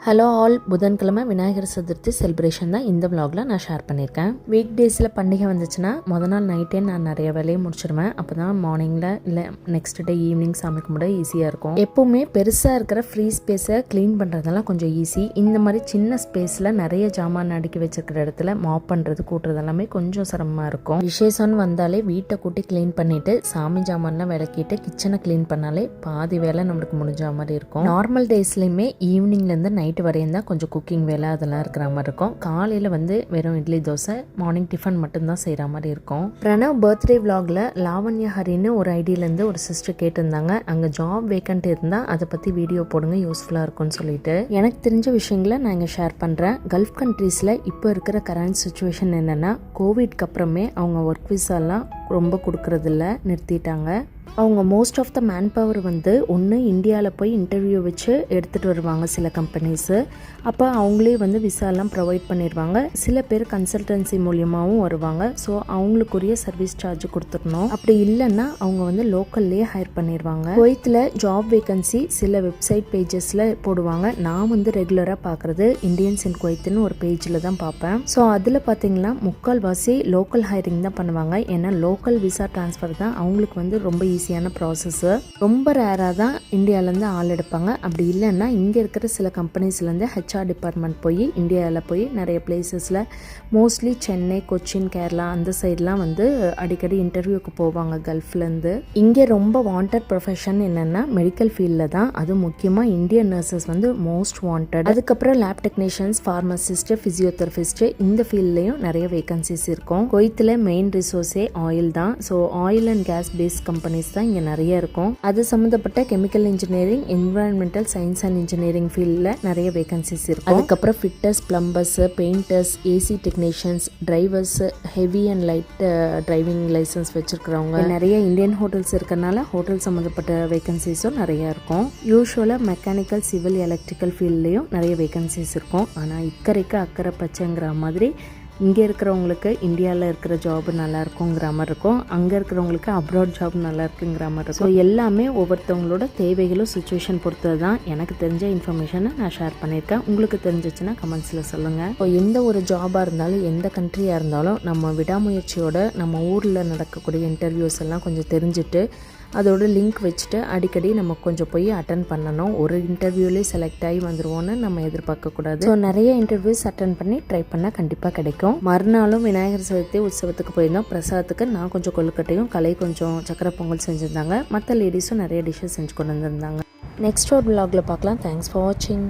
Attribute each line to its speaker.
Speaker 1: Hello all, புதன்கிழமை Vinayagar Chaturthi celebration தான் இந்த விலாகில் நான் ஷேர் பண்ணியிருக்கேன். வீக் டேஸில் பண்டிகை வந்துச்சுன்னா நாள் நைட்டே நான் நிறைய வேலையை முடிச்சிடுவேன். அப்போ தான் மார்னிங்கில் இல்லை நெக்ஸ்ட் டே ஈவினிங் சாமி கும்பிட ஈஸியாக இருக்கும். எப்போவுமே பெருசாக இருக்கிற ஃப்ரீ ஸ்பேஸை க்ளீன் பண்ணுறதெல்லாம் கொஞ்சம் ஈஸி. இந்த மாதிரி சின்ன ஸ்பேஸில் நிறைய ஜாமான் அடுக்கி வச்சிருக்கிற இடத்துல மாப் பண்ணுறது கூட்டுறது எல்லாமே கொஞ்சம் சிரமமாக இருக்கும். விசேஷம்னு வந்தாலே வீட்டை கூட்டி க்ளீன் பண்ணிவிட்டு சாமி ஜாமான்லாம் விளக்கிட்டு கிச்சனை க்ளீன் பண்ணாலே பாதி வேலை நம்மளுக்கு முடிஞ்ச மாதிரி இருக்கும். நார்மல் டேஸ்லையுமே ஈவினிங்லேருந்து நைட்டு வரையும் தான் கொஞ்சம் குக்கிங் வேலை அதெல்லாம் இருக்கிற மாதிரி இருக்கும். காலையில் வெறும் இட்லி தோசை, மார்னிங் டிஃபன் மட்டும்தான் செய்கிற மாதிரி இருக்கும். பிரணவ் பர்த்டே விலாகில் லாவண்யா ஹரின்னு ஒரு ஐடியிலேருந்து ஒரு சிஸ்டர் கேட்டிருந்தாங்க, அங்கே ஜாப் வேக்கண்ட் இருந்தால் அதை பற்றி வீடியோ போடுங்க, யூஸ்ஃபுல்லாக இருக்கும்னு சொல்லிட்டு. எனக்கு தெரிஞ்ச விஷயங்களை நான் இங்கே ஷேர் பண்ணுறேன். கல்ஃப் கண்ட்ரீஸில் இப்போ இருக்கிற கரண்ட் சுச்சுவேஷன் என்னென்னா, கோவிட்க்கு அப்புறமே அவங்க ஒர்க் விசாலாம் ரொம்ப கொடுக்கறதில்ல, நிறுத்திட்டாங்க. அவங்க most of the man power ஒன்று இந்தியாவில் போய் இன்டர்வியூ வச்சு எடுத்துகிட்டு வருவாங்க சில கம்பெனிஸு. அப்போ அவங்களே விசாலாம் ப்ரொவைட் பண்ணிடுவாங்க. சில பேர் கன்சல்டன்சி மூலியமாகவும் வருவாங்க. ஸோ அவங்களுக்குரிய சர்வீஸ் சார்ஜ் கொடுத்துடணும். அப்படி இல்லைன்னா அவங்க லோக்கல்லே ஹையர் பண்ணிடுவாங்க. குவைத்தில் ஜாப் வேகன்சி சில வெப்சைட் பேஜஸில் போடுவாங்க. நான் ரெகுலராக பார்க்குறது இந்தியன்ஸ் இன் குவைத்துன்னு ஒரு பேஜில் தான் பார்ப்பேன். ஸோ அதில் பார்த்தீங்கன்னா முக்கால்வாசி லோக்கல் ஹையரிங் தான் பண்ணுவாங்க. ஏன்னா லோக்கல் விசா ட்ரான்ஸ்ஃபர் தான் அவங்களுக்கு ரொம்ப ஈஸியான ப்ராசஸ்ஸு. ரொம்ப ரேராக தான் இந்தியாவிலேருந்து ஆள் எடுப்பாங்க. அப்படி இல்லைன்னா இங்கே இருக்கிற சில கம்பெனிஸ்லேருந்து ஹெச்ஆர் டிபார்ட்மெண்ட் போய் இந்தியாவில் போய் நிறைய பிளேசஸில் மோஸ்ட்லி சென்னை, கொச்சின், கேரளா அந்த சைட்லாம் அடிக்கடி இன்டர்வியூக்கு போவாங்க கல்ஃப்லேருந்து. இங்கே ரொம்ப வாண்டட் ப்ரொஃபஷன் என்னென்னா மெடிக்கல் ஃபீல்டில் தான். அது முக்கியமாக இந்தியன் நர்சஸ் மோஸ்ட் வாண்டட். அதுக்கப்புறம் லேப் டெக்னீஷியன்ஸ், ஃபார்மசிஸ்ட்டு, ஃபிசியோதெரபிஸ்ட்டு இந்த ஃபீல்ட்லேயும் நிறைய வேகன்சிஸ் இருக்கும். குவைத்தில் மெயின் ரிசோர்ஸே ஆயில் தான். So oil and gas base companies தான் இங்கே நிறைய இருக்கும். அது சம்மந்தப்பட்ட chemical engineering, environmental science and engineering ஃபீல்டில் நிறைய வேகன்சிஸ் இருக்கும். அதுக்கப்புறம் fitters, plumbers, painters, AC technicians, drivers, heavy and light driving licence வச்சிருக்கிறவங்க, நிறைய இந்தியன் ஹோட்டல்ஸ் இருக்கறனால ஹோட்டல் சம்மந்தப்பட்ட வேகன்சிஸும் நிறைய இருக்கும். யூஸ்வலாக மெக்கானிக்கல், சிவில், எலக்ட்ரிக்கல் ஃபீல்ட்லேயும் நிறைய வேகன்சிஸ் இருக்கும். ஆனால் இக்கரைக்கு அக்கறை பச்சைங்கிற மாதிரி இங்கே இருக்கிறவங்களுக்கு இந்தியாவில் இருக்கிற ஜாப் நல்லா இருக்குங்கிற மாதிரி இருக்கும். அங்கே இருக்கிறவங்களுக்கு அப்ராட் ஜாப் நல்லா இருக்குங்கிற மாதிரி இருக்கும். ஸோ எல்லாமே ஒவ்வொருத்தவங்களோட தேவைகளும் சுச்சுவேஷன் பொறுத்தது தான். எனக்கு தெரிஞ்ச இன்ஃபர்மேஷனை நான் ஷேர் பண்ணியிருக்கேன். உங்களுக்கு தெரிஞ்சிச்சுன்னா கமெண்ட்ஸில் சொல்லுங்கள். இப்போ எந்த ஒரு ஜாபாக இருந்தாலும், எந்த கண்ட்ரியாக இருந்தாலும், நம்ம விடாமுயற்சியோட நம்ம ஊரில் நடக்கக்கூடிய இன்டர்வியூஸ் எல்லாம் கொஞ்சம் தெரிஞ்சுட்டு அதோட லிங்க் வச்சுட்டு அடிக்கடி நம்ம கொஞ்சம் போய் அட்டன் பண்ணணும். ஒரு இன்டர்வியூலேயே செலக்ட் ஆகி வந்துடுவோன்னு நம்ம எதிர்பார்க்கக்கூடாது. ஸோ நிறைய இன்டர்வியூஸ் அட்டன் பண்ணி ட்ரை பண்ணால் கண்டிப்பாக கிடைக்கும். மறுநாளும் விநாயகர் சதுர்த்தி உற்சவத்துக்கு போயிருந்தோம். பிரசாதத்துக்கு நான் கொஞ்சம் கொழுக்கட்டையும், கலை கொஞ்சம் சக்கரை பொங்கல் செஞ்சுருந்தாங்க. மற்ற லேடிஸும் நிறைய டிஷ்ஷஸ் செஞ்சு கொண்டு வந்திருந்தாங்க. நெக்ஸ்ட் ஒரு விலாகில் பார்க்கலாம். தேங்க்ஸ் ஃபார் வாட்சிங்.